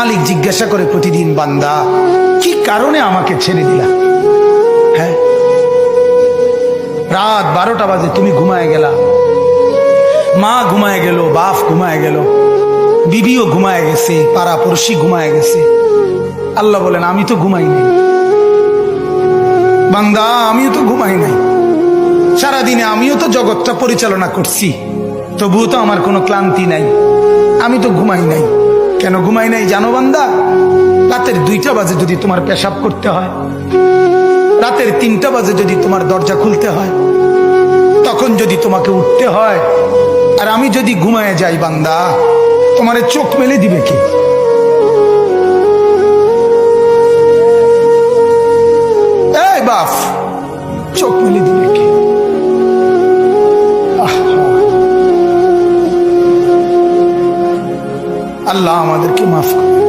মালিক জিজ্ঞাসা করে প্রতিদিন, বান্দা কি কারণে আমাকে ছেড়ে দিলা? হ্যাঁ, রাত 12টা বাজে তুমি ঘুমায় গেলা, মা ঘুমায় গেল, বাপ ঘুমায় গেল, বিবিও ঘুমায় গেছে, পাড়া পড়শি ঘুমায় গেছে। আল্লাহ বলেন আমি তো ঘুমাই নাই বান্দা, আমিও তো ঘুমাই নাই। সারাদিনে আমিও তো জগৎটা পরিচালনা করছি, তবুও তো আমার কোনো ক্লান্তি নাই, আমি তো ঘুমাই নাই। কেন ঘুমাই নাই জানো বান্দা? রাতের 2টা বাজে যদি তোমার পেশাব করতে হয়, রাতের 3টা বাজে যদি তোমার দরজা খুলতে হয়, তখন যদি তোমাকে উঠতে হয়, আর আমি যদি ঘুমায় যাই বান্দা, তোমারে চোখ মেলে দিবে কি? এই বাপ, চোখ মেলে দিবে কি? আল্লাহ আমাদেরকে মাফ করে।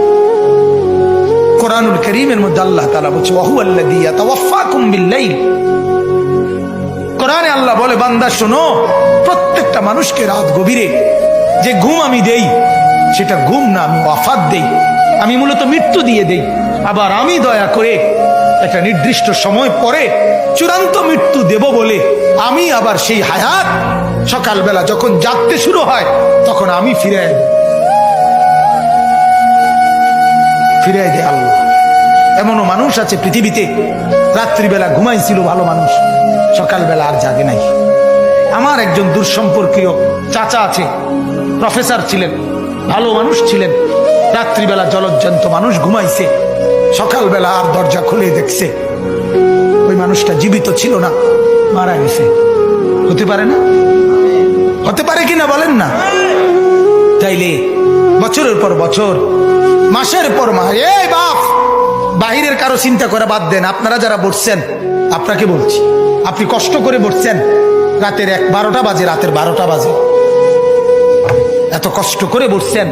কোরআনুল কারীমের মধ্যে আল্লাহ তাআলা বলছে ওয়াহুয়াল্লাযী ইয়াতাওয়াফাকুম বিল-লাইল। কোরআনে আল্লাহ বলে, বান্দা শোনো, প্রত্যেকটা মানুষকে রাত গভীরে যে ঘুম আমি দেই, সেটা ঘুম না, আমি ওয়াফাত দেই, আমি মূলত মৃত্যু দিয়ে দেই। আবার আমি দয়া করে একটা নির্দিষ্ট সময় পরে চূড়ান্ত মৃত্যু দেব বলে আমি আবার সেই হায়াত সকালবেলা যখন জাগতে শুরু হয় তখন আমি ফিরে দেয় আল্লাহ। এমনও মানুষ আছে পৃথিবীতে, রাত্রিবেলা ঘুমাইছিল ভালো মানুষ, সকালবেলা আর জাগে নাই। আমার একজন দূরসম্পর্কীয় চাচা আছে, প্রফেসর ছিলেন, ভালো মানুষ ছিলেন, রাত্রিবেলা জলজ্জান্ত মানুষ ঘুমাইছে, সকালবেলা আর দরজা খুলে দেখছে ওই মানুষটা জীবিত ছিল না, মারা গেছে। হতে পারে না? হতে পারে কিনা বলেন না? তাইলে বছরের পর বছর, মাসের পর মাস, এই বাপ, বাহিরের কারো চিন্তা করে বাদ দেন। আপনারা যারা বসছেন, আপনাকে বলছি, আপনি কষ্ট করে বসছেন, রাতের 12টা বাজে, রাতের 12টা বাজে, এত কষ্ট করে বসছেন,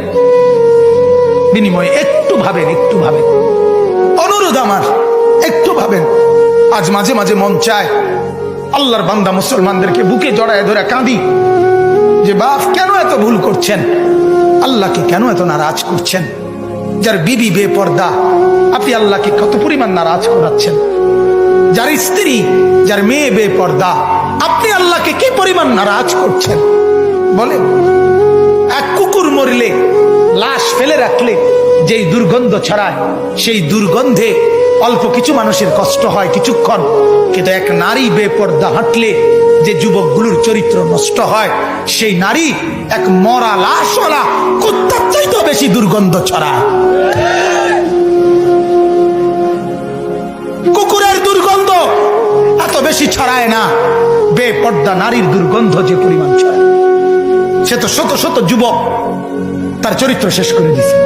বিনিময়ে একটু ভাবেন, একটু ভাবেন, অনুরোধ আমার, একটু ভাবেন। আজ মাঝে মাঝে মন চায় আল্লাহর বান্দা মুসলমানদেরকে বুকে জড়ায় ধরে কাঁদি যে বাপ কেন এত ভুল করছেন, আল্লাহকে কেন এত নারাজ করছেন? যার বিবি বেপর্দা, আপনি আল্লাহকে কত পরিমাণ নারাজ করাচ্ছেন। যার স্ত্রী, যার মেয়ে বেপর্দা, আপনি আল্লাহকে কি পরিমাণ নারাজ করছেন বলেন? এক কুকুর মরলে, লাশ ফেলে রাখলে যেই দুর্গন্ধ ছড়ায়, সেই দুর্গন্ধে অল্প কিছু মানুষের কষ্ট হয় কিছুক্ষণ, কিন্তু এক নারী বেপর্দা হাঁটলে যে যুবকগুলোর চরিত্র নষ্ট হয়, সেই নারী এক মরা লাশওয়ালা কুত্তার চাইতে বেশি দুর্গন্ধ ছড়ায়। কুকুরের দুর্গন্ধ এত বেশি ছড়ায় না, বেপর্দা নারীর দুর্গন্ধ যে পরিমাণ ছড়ায়। সে তো শত শত যুবক তার চরিত্র শেষ করে দিছে।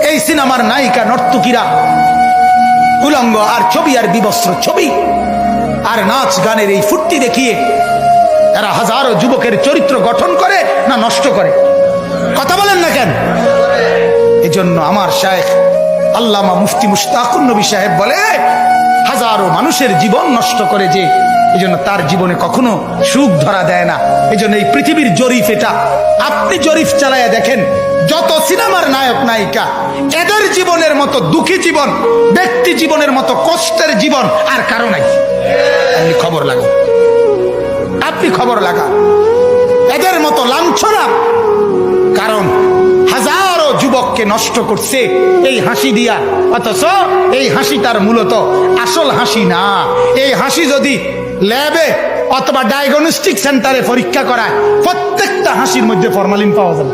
এই সিনেমার নায়িকা নর্তকীরা উলঙ্গ আর ছবি আর বিবস্ত্র ছবি আর নাচ গানের এই ফুর্তি দেখিয়ে এরা হাজারো যুবকের চরিত্র গঠন করে না নষ্ট করে? কথা বলেন না কেন? এজন্য আমার শায়েখ আল্লামা মুফতি মুশতাকুন নবী সাহেব বলে, হাজারো মানুষের জীবন নষ্ট করে যে, এজন্য তার জীবনে কখনো সুখ ধরা দেয় না। এজন্য এই পৃথিবীর জরিফ এটা, আপনি জরিফ চালায়া দেখেন, যত সিনেমার নায়ক নায়িকা, এদের জীবনের মতো দুঃখী জীবন, ব্যক্তি জীবনের মতো কষ্টের জীবন আর কারো নাই। আপনি খবর লাগান, আপনি খবর লাগান, এদের মতো লাঞ্ছনা। কারণ হাজারো যুবককে নষ্ট করছে এই হাসি দিয়া, অথচ এই হাসিটার মূলত আসল হাসি না। এই হাসি যদি ল্যাবে অথবা ডায়াগনস্টিক সেন্টারে পরীক্ষা করায়, প্রত্যেকটা হাসির মধ্যে ফরমালিন পাওয়া যাবে।